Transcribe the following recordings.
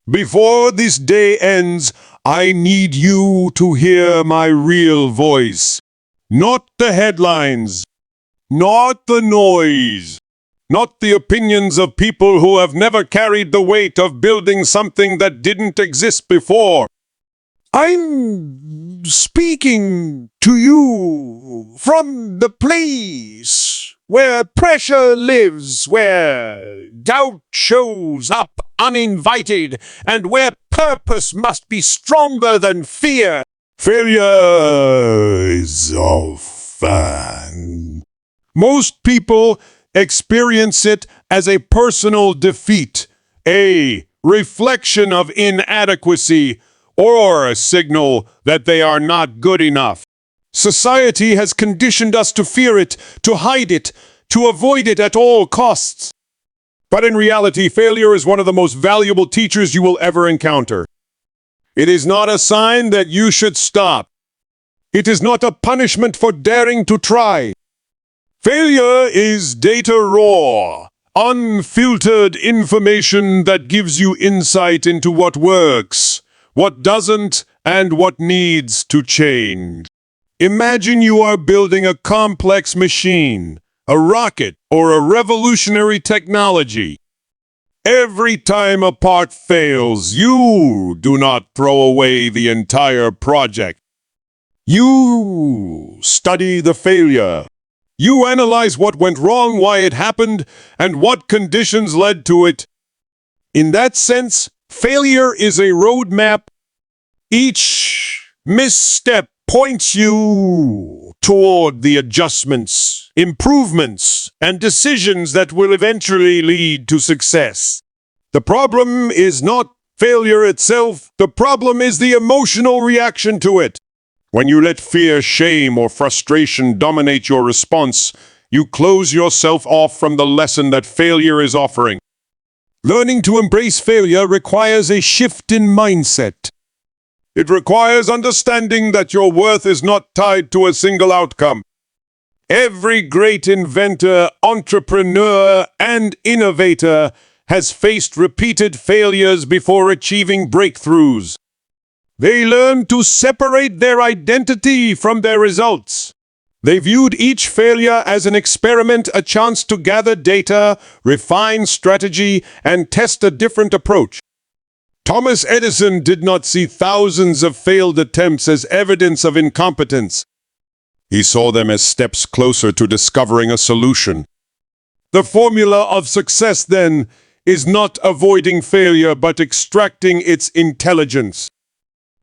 Before this day ends, I need you to hear my real voice. Not the headlines, not the noise, not the opinions of people who have never carried the weight of building something that didn't exist before. I'm speaking to you from the place where pressure lives, where doubt shows up uninvited, and where purpose must be stronger than fear. Failure is often. Most people experience it as a personal defeat, a reflection of inadequacy, or a signal that they are not good enough. Society has conditioned us to fear it, to hide it, to avoid it at all costs. But in reality, failure is one of the most valuable teachers you will ever encounter. It is not a sign that you should stop. It is not a punishment for daring to try. Failure is data raw, unfiltered information that gives you insight into what works, what doesn't, and what needs to change. Imagine you are building a complex machine, a rocket, or a revolutionary technology. Every time a part fails, you do not throw away the entire project. You study the failure. You analyze what went wrong, why it happened, and what conditions led to it. In that sense, failure is a roadmap. Each misstep points you toward the adjustments, improvements, and decisions that will eventually lead to success. The problem is not failure itself. The problem is the emotional reaction to it. When you let fear, shame, or frustration dominate your response, you close yourself off from the lesson that failure is offering. Learning to embrace failure requires a shift in mindset. It requires understanding that your worth is not tied to a single outcome. Every great inventor, entrepreneur, and innovator has faced repeated failures before achieving breakthroughs. They learned to separate their identity from their results. They viewed each failure as an experiment, a chance to gather data, refine strategy, and test a different approach. Thomas Edison did not see thousands of failed attempts as evidence of incompetence. He saw them as steps closer to discovering a solution. The formula of success, then, is not avoiding failure but extracting its intelligence.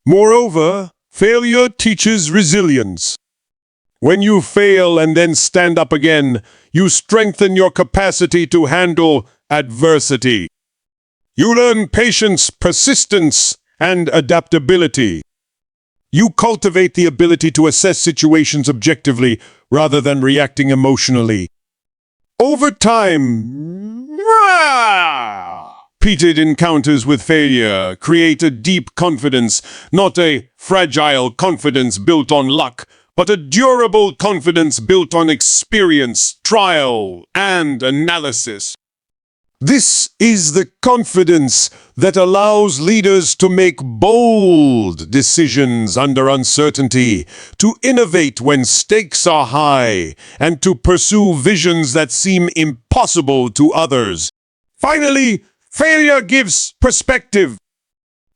Moreover, failure teaches resilience. When you fail and then stand up again, you strengthen your capacity to handle adversity. You learn patience, persistence, and adaptability. You cultivate the ability to assess situations objectively rather than reacting emotionally. Over time, repeated encounters with failure create a deep confidence, not a fragile confidence built on luck, but a durable confidence built on experience, trial, and analysis. This is the confidence that allows leaders to make bold decisions under uncertainty, to innovate when stakes are high, and to pursue visions that seem impossible to others. Finally, failure gives perspective.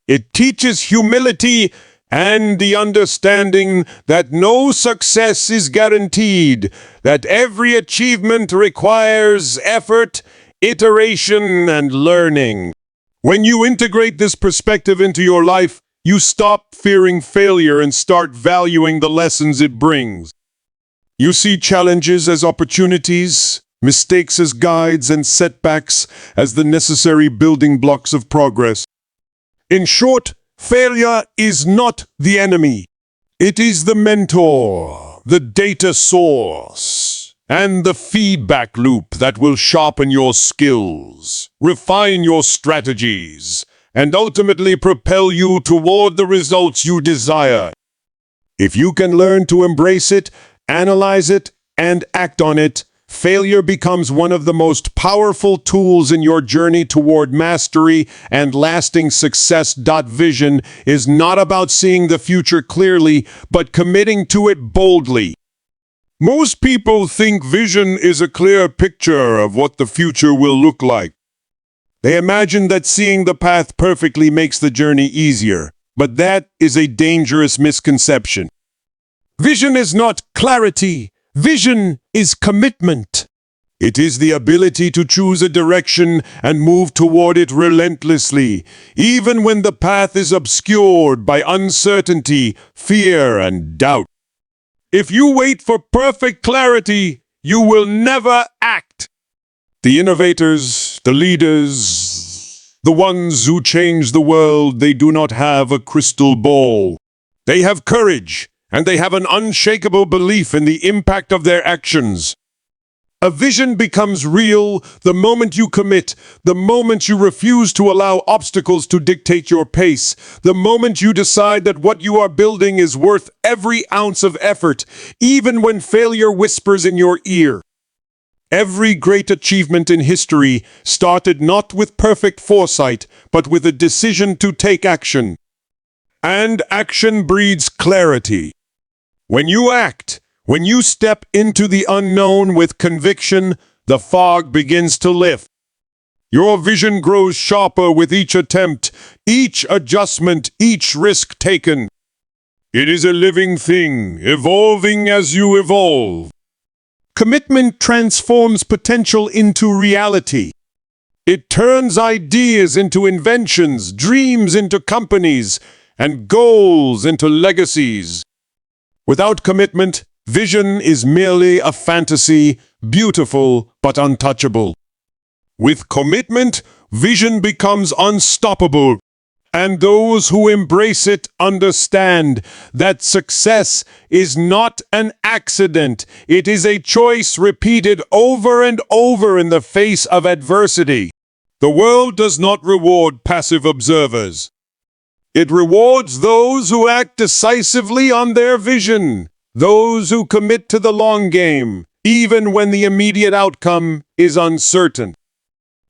It teaches humility and the understanding that no success is guaranteed, that every achievement requires effort, iteration, and learning. When you integrate this perspective into your life, you stop fearing failure and start valuing the lessons it brings. You see challenges as opportunities, mistakes as guides, and setbacks as the necessary building blocks of progress. In short, failure is not the enemy. It is the mentor, the data source, and the feedback loop that will sharpen your skills, refine your strategies, and ultimately propel you toward the results you desire. If you can learn to embrace it, analyze it, and act on it, failure becomes one of the most powerful tools in your journey toward mastery and lasting success. Vision is not about seeing the future clearly, but committing to it boldly. Most people think vision is a clear picture of what the future will look like. They imagine that seeing the path perfectly makes the journey easier, but that is a dangerous misconception. Vision is not clarity. Vision is commitment. It is the ability to choose a direction and move toward it relentlessly, even when the path is obscured by uncertainty, fear, and doubt. If you wait for perfect clarity, you will never act. The innovators, the leaders, the ones who change the world, they do not have a crystal ball. They have courage, and they have an unshakable belief in the impact of their actions. A vision becomes real the moment you commit, the moment you refuse to allow obstacles to dictate your pace, the moment you decide that what you are building is worth every ounce of effort, even when failure whispers in your ear. Every great achievement in history started not with perfect foresight, but with a decision to take action. And action breeds clarity. When you act, when you step into the unknown with conviction, the fog begins to lift. Your vision grows sharper with each attempt, each adjustment, each risk taken. It is a living thing, evolving as you evolve. Commitment transforms potential into reality. It turns ideas into inventions, dreams into companies, and goals into legacies. Without commitment, vision is merely a fantasy, beautiful but untouchable. With commitment, vision becomes unstoppable, and those who embrace it understand that success is not an accident. It is a choice repeated over and over in the face of adversity. The world does not reward passive observers. It rewards those who act decisively on their vision, those who commit to the long game, even when the immediate outcome is uncertain.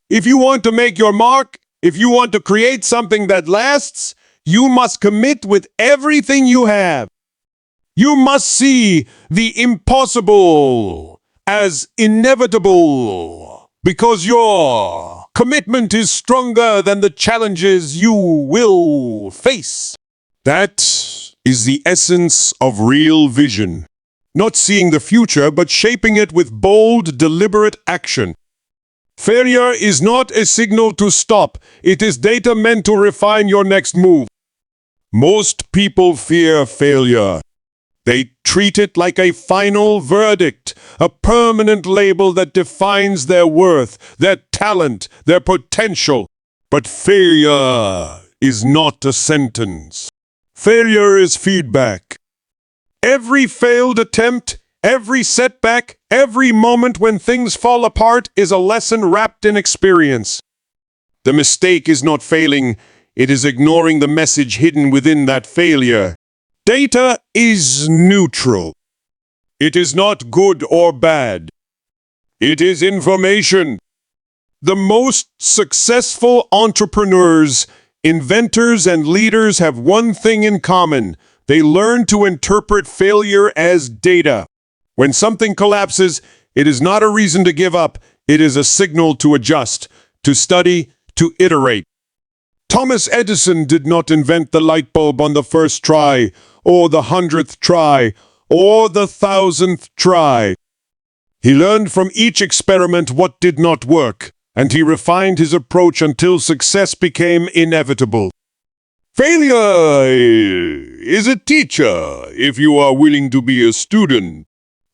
If you want to make your mark, if you want to create something that lasts, you must commit with everything you have. You must see the impossible as inevitable, because your commitment is stronger than the challenges you will face. That is the essence of real vision. Not seeing the future, but shaping it with bold, deliberate action. Failure is not a signal to stop. It is data meant to refine your next move. Most people fear failure. They treat it like a final verdict, a permanent label that defines their worth, their talent, their potential. But failure is not a sentence. Failure is feedback. Every failed attempt, every setback, every moment when things fall apart is a lesson wrapped in experience. The mistake is not failing, it is ignoring the message hidden within that failure. Data is neutral. It is not good or bad. It is information. The most successful entrepreneurs, inventors, and leaders have one thing in common. They learn to interpret failure as data. When something collapses, it is not a reason to give up. It is a signal to adjust, to study, to iterate. Thomas Edison did not invent the light bulb on the first try, or the 100th try, or the 1000th try. He learned from each experiment what did not work, and he refined his approach until success became inevitable. Failure is a teacher if you are willing to be a student.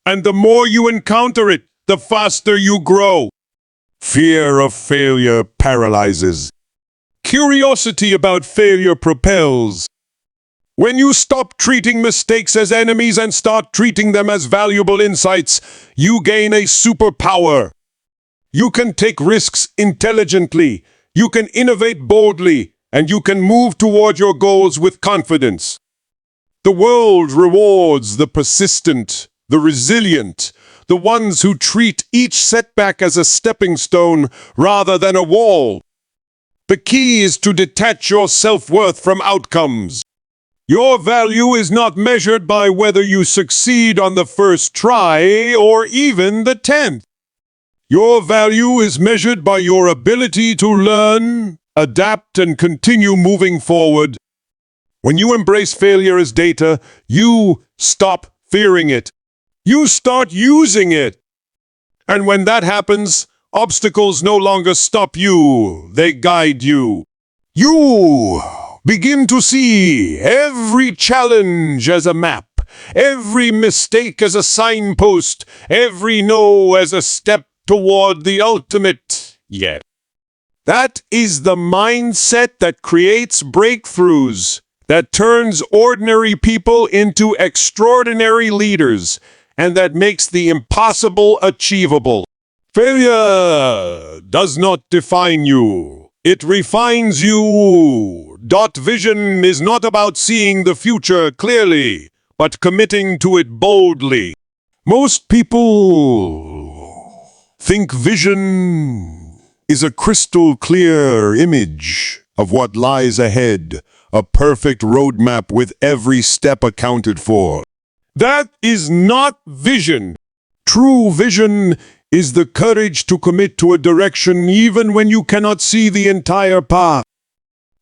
And the more you encounter it, the faster you grow. Fear of failure paralyzes. Curiosity about failure propels. When you stop treating mistakes as enemies and start treating them as valuable insights, you gain a superpower. You can take risks intelligently, you can innovate boldly, and you can move toward your goals with confidence. The world rewards the persistent, the resilient, the ones who treat each setback as a stepping stone rather than a wall. The key is to detach your self-worth from outcomes. Your value is not measured by whether you succeed on the first try or even the 10th. Your value is measured by your ability to learn, adapt, and continue moving forward. When you embrace failure as data, you stop fearing it. You start using it. And when that happens, obstacles no longer stop you, they guide you. You begin to see every challenge as a map, every mistake as a signpost, every no as a step toward the ultimate yet. That is the mindset that creates breakthroughs, that turns ordinary people into extraordinary leaders, and that makes the impossible achievable. Failure does not define you. It refines you. Vision is not about seeing the future clearly, but committing to it boldly. Most people think vision is a crystal clear image of what lies ahead, a perfect roadmap with every step accounted for. That is not vision. True vision is the courage to commit to a direction even when you cannot see the entire path.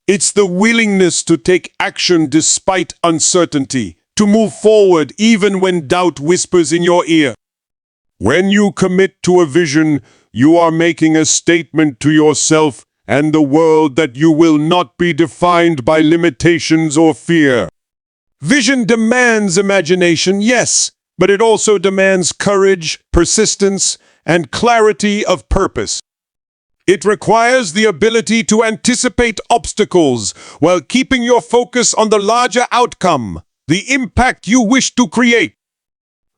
It's the willingness to take action despite uncertainty, to move forward even when doubt whispers in your ear. When you commit to a vision, you are making a statement to yourself and the world that you will not be defined by limitations or fear. Vision demands imagination, yes, but it also demands courage, persistence, and clarity of purpose. It requires the ability to anticipate obstacles while keeping your focus on the larger outcome, the impact you wish to create.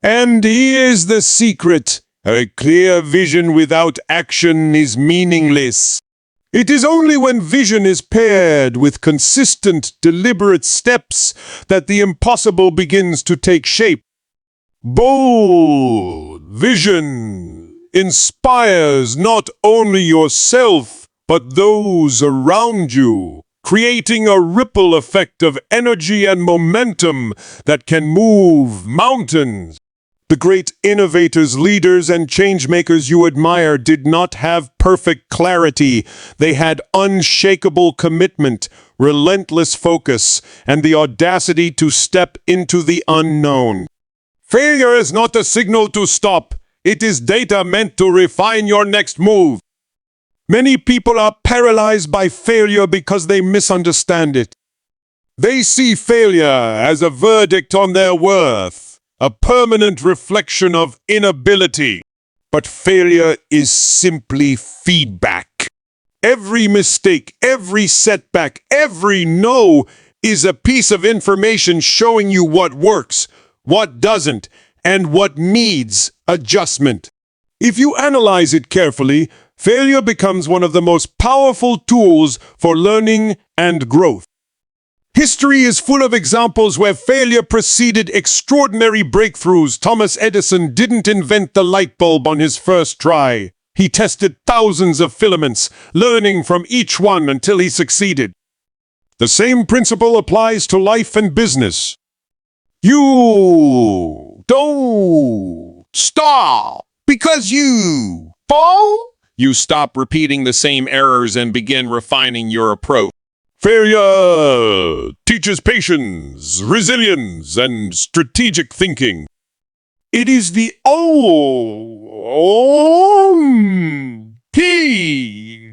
And here's the secret. A clear vision without action is meaningless. It is only when vision is paired with consistent, deliberate steps that the impossible begins to take shape. Bold vision inspires not only yourself, but those around you, creating a ripple effect of energy and momentum that can move mountains. The great innovators, leaders, and changemakers you admire did not have perfect clarity. They had unshakable commitment, relentless focus, and the audacity to step into the unknown. Failure is not a signal to stop. It is data meant to refine your next move. Many people are paralyzed by failure because they misunderstand it. They see failure as a verdict on their worth, a permanent reflection of inability. But failure is simply feedback. Every mistake, every setback, every no is a piece of information showing you what works, what doesn't, and what needs adjustment. If you analyze it carefully, failure becomes one of the most powerful tools for learning and growth. History is full of examples where failure preceded extraordinary breakthroughs. Thomas Edison didn't invent the light bulb on his first try. He tested thousands of filaments, learning from each one until he succeeded. The same principle applies to life and business. You don't stop because you fall. You stop repeating the same errors and begin refining your approach. Failure teaches patience, resilience, and strategic thinking. It is the key.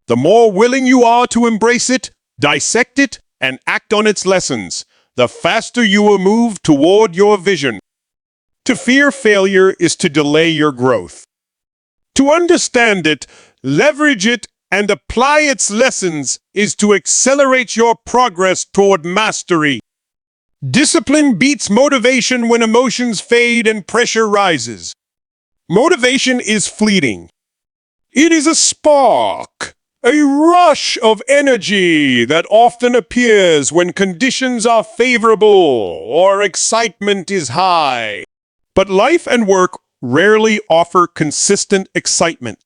The more willing you are to embrace it, dissect it, and act on its lessons, the faster you will move toward your vision. To fear failure is to delay your growth. To understand it, leverage it, and apply its lessons is to accelerate your progress toward mastery. Discipline beats motivation when emotions fade and pressure rises. Motivation is fleeting. It is a spark, a rush of energy that often appears when conditions are favorable or excitement is high. But life and work rarely offer consistent excitement.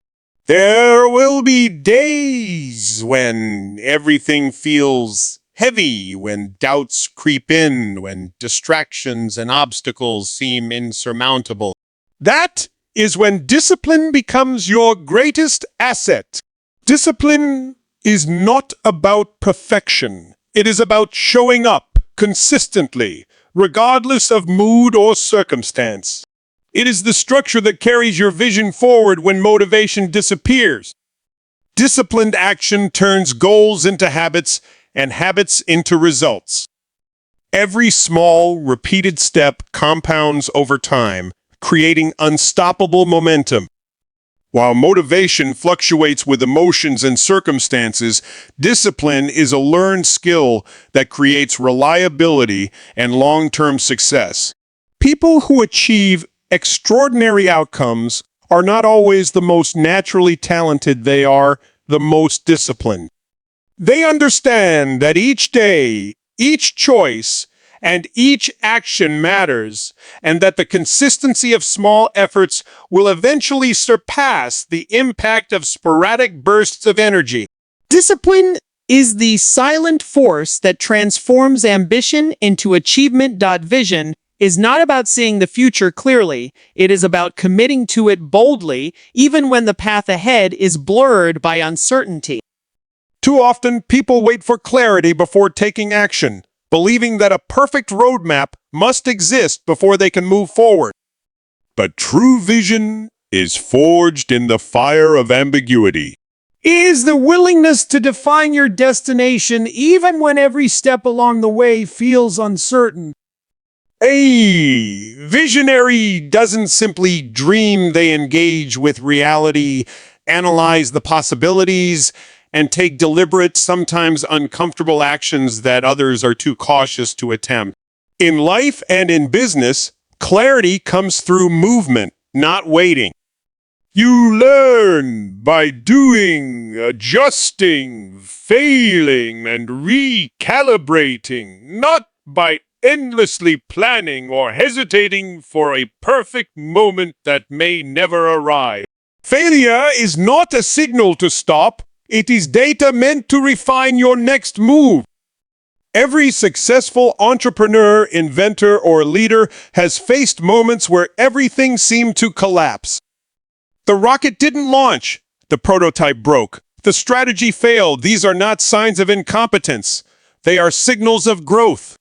There will be days when everything feels heavy, when doubts creep in, when distractions and obstacles seem insurmountable. That is when discipline becomes your greatest asset. Discipline is not about perfection. It is about showing up consistently, regardless of mood or circumstance. It is the structure that carries your vision forward when motivation disappears. Disciplined action turns goals into habits and habits into results. Every small, repeated step compounds over time, creating unstoppable momentum. While motivation fluctuates with emotions and circumstances, discipline is a learned skill that creates reliability and long-term success. People who achieve extraordinary outcomes are not always the most naturally talented, they are the most disciplined. They understand that each day, each choice, and each action matters, and that the consistency of small efforts will eventually surpass the impact of sporadic bursts of energy. Discipline is the silent force that transforms ambition into achievement. Vision is not about seeing the future clearly, it is about committing to it boldly, even when the path ahead is blurred by uncertainty. Too often, people wait for clarity before taking action, believing that a perfect roadmap must exist before they can move forward. But true vision is forged in the fire of ambiguity. It is the willingness to define your destination even when every step along the way feels uncertain. A visionary doesn't simply dream, they engage with reality, analyze the possibilities, and take deliberate, sometimes uncomfortable actions that others are too cautious to attempt. In life and in business, clarity comes through movement, not waiting. You learn by doing, adjusting, failing, and recalibrating, not by endlessly planning or hesitating for a perfect moment that may never arrive. Failure is not a signal to stop. It is data meant to refine your next move. Every successful entrepreneur, inventor, or leader has faced moments where everything seemed to collapse. The rocket didn't launch. The prototype broke. The strategy failed. These are not signs of incompetence. They are signals of growth.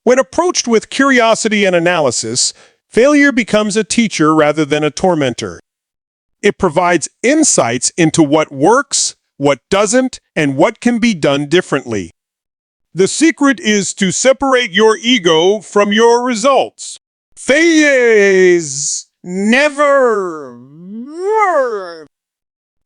When approached with curiosity and analysis, failure becomes a teacher rather than a tormentor. It provides insights into what works, what doesn't, and what can be done differently. The secret is to separate your ego from your results. Failure is never.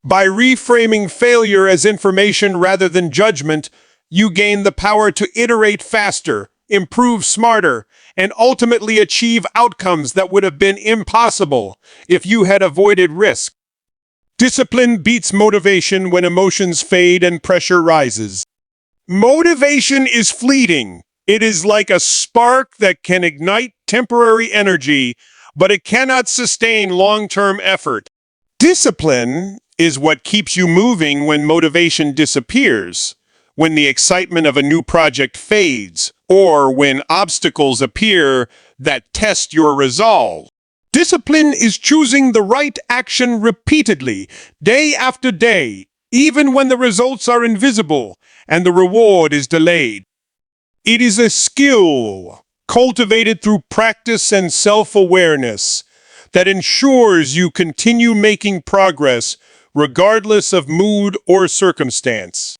By reframing failure as information rather than judgment, you gain the power to iterate faster, improve smarter, and ultimately achieve outcomes that would have been impossible if you had avoided risk. Discipline beats motivation when emotions fade and pressure rises. Motivation is fleeting. It is like a spark that can ignite temporary energy, but it cannot sustain long-term effort. Discipline is what keeps you moving when motivation disappears, when the excitement of a new project fades, or when obstacles appear that test your resolve. Discipline is choosing the right action repeatedly, day after day, even when the results are invisible and the reward is delayed. It is a skill cultivated through practice and self-awareness that ensures you continue making progress regardless of mood or circumstance.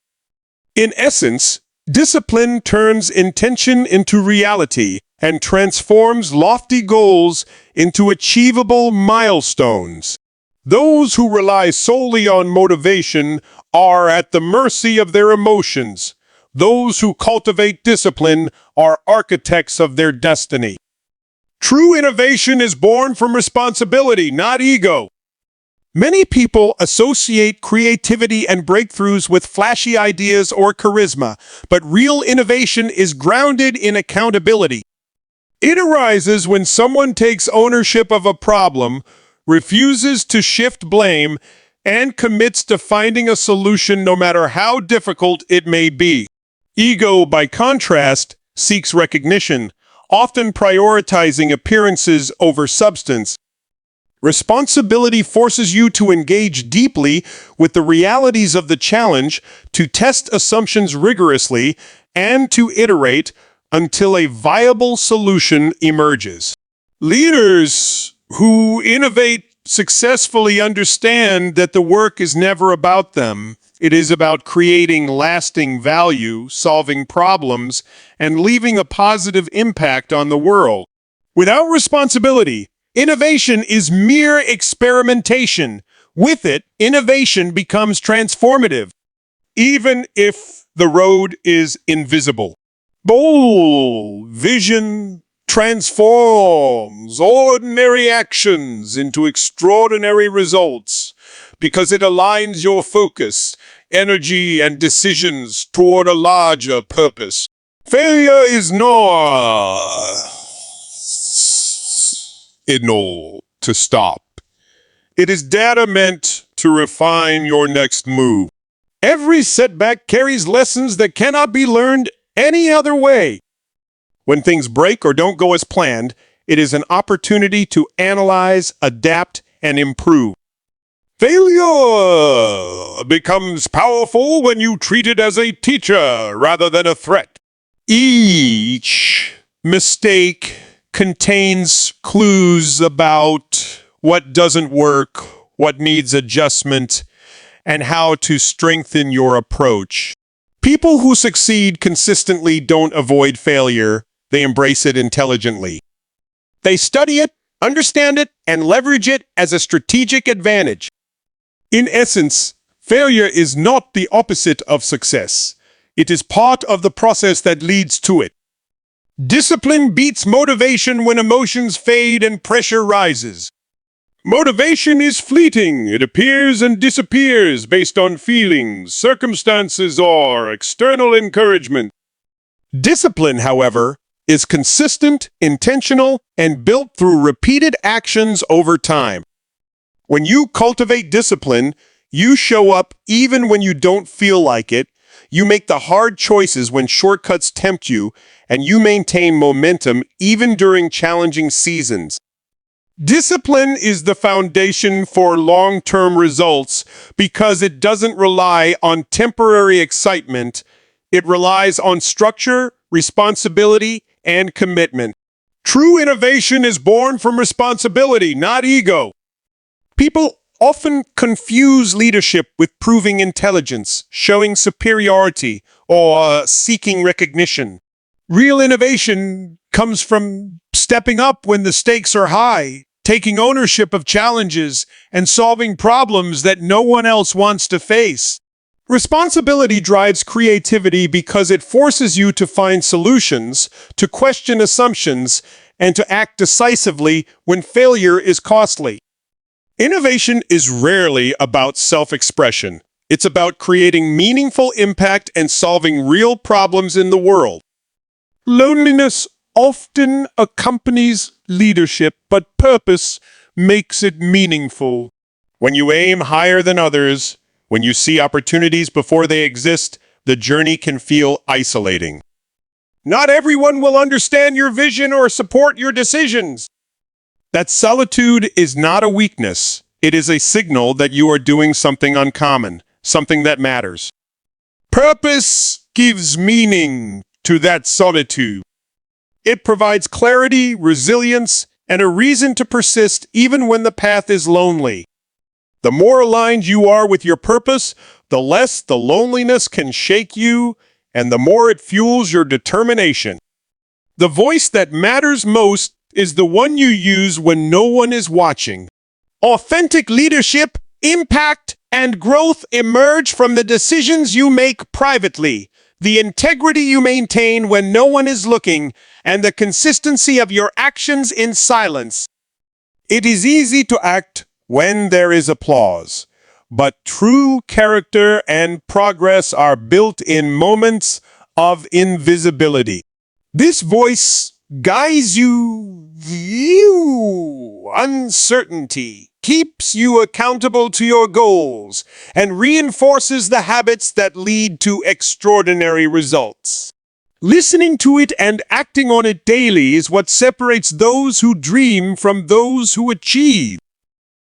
In essence, discipline turns intention into reality and transforms lofty goals into achievable milestones. Those who rely solely on motivation are at the mercy of their emotions. Those who cultivate discipline are architects of their destiny. True innovation is born from responsibility, not ego. Many people associate creativity and breakthroughs with flashy ideas or charisma, but real innovation is grounded in accountability. It arises when someone takes ownership of a problem, refuses to shift blame, and commits to finding a solution no matter how difficult it may be. Ego, by contrast, seeks recognition, often prioritizing appearances over substance. Responsibility forces you to engage deeply with the realities of the challenge, to test assumptions rigorously, and to iterate until a viable solution emerges. Leaders who innovate successfully understand that the work is never about them. It is about creating lasting value, solving problems, and leaving a positive impact on the world. Without responsibility, innovation is mere experimentation. With it, innovation becomes transformative, even if the road is invisible. Bold vision transforms ordinary actions into extraordinary results because it aligns your focus, energy, and decisions toward a larger purpose. Failure is not signal to stop. It is data meant to refine your next move. Every setback carries lessons that cannot be learned any other way. When things break or don't go as planned, it is an opportunity to analyze, adapt, and improve. Failure becomes powerful when you treat it as a teacher rather than a threat. Each mistake contains clues about what doesn't work, what needs adjustment, and how to strengthen your approach. People who succeed consistently don't avoid failure, they embrace it intelligently. They study it, understand it, and leverage it as a strategic advantage. In essence, failure is not the opposite of success. It is part of the process that leads to it. Discipline beats motivation when emotions fade and pressure rises. Motivation is fleeting. It appears and disappears based on feelings, circumstances, or external encouragement. Discipline, however, is consistent, intentional, and built through repeated actions over time. When you cultivate discipline, you show up even when you don't feel like it, you make the hard choices when shortcuts tempt you, and you maintain momentum even during challenging seasons. Discipline is the foundation for long-term results because it doesn't rely on temporary excitement. It relies on structure, responsibility, and commitment. True innovation is born from responsibility, not ego. People often confuse leadership with proving intelligence, showing superiority, or seeking recognition. Real innovation comes from stepping up when the stakes are high, taking ownership of challenges, and solving problems that no one else wants to face. Responsibility drives creativity because it forces you to find solutions, to question assumptions, and to act decisively when failure is costly. Innovation is rarely about self-expression. It's about creating meaningful impact and solving real problems in the world. Loneliness often accompanies leadership, but purpose makes it meaningful. When you aim higher than others, when you see opportunities before they exist, the journey can feel isolating. Not everyone will understand your vision or support your decisions. That solitude is not a weakness. It is a signal that you are doing something uncommon, something that matters. Purpose gives meaning to that solitude. It provides clarity, resilience, and a reason to persist even when the path is lonely. The more aligned you are with your purpose, the less the loneliness can shake you, and the more it fuels your determination. The voice that matters most is the one you use when no one is watching. Authentic leadership, impact, and growth emerge from the decisions you make privately, the integrity you maintain when no one is looking, and the consistency of your actions in silence. It is easy to act when there is applause, but true character and progress are built in moments of invisibility. This voice guides you. Uncertainty keeps you accountable to your goals and reinforces the habits that lead to extraordinary results. Listening to it and acting on it daily is what separates those who dream from those who achieve.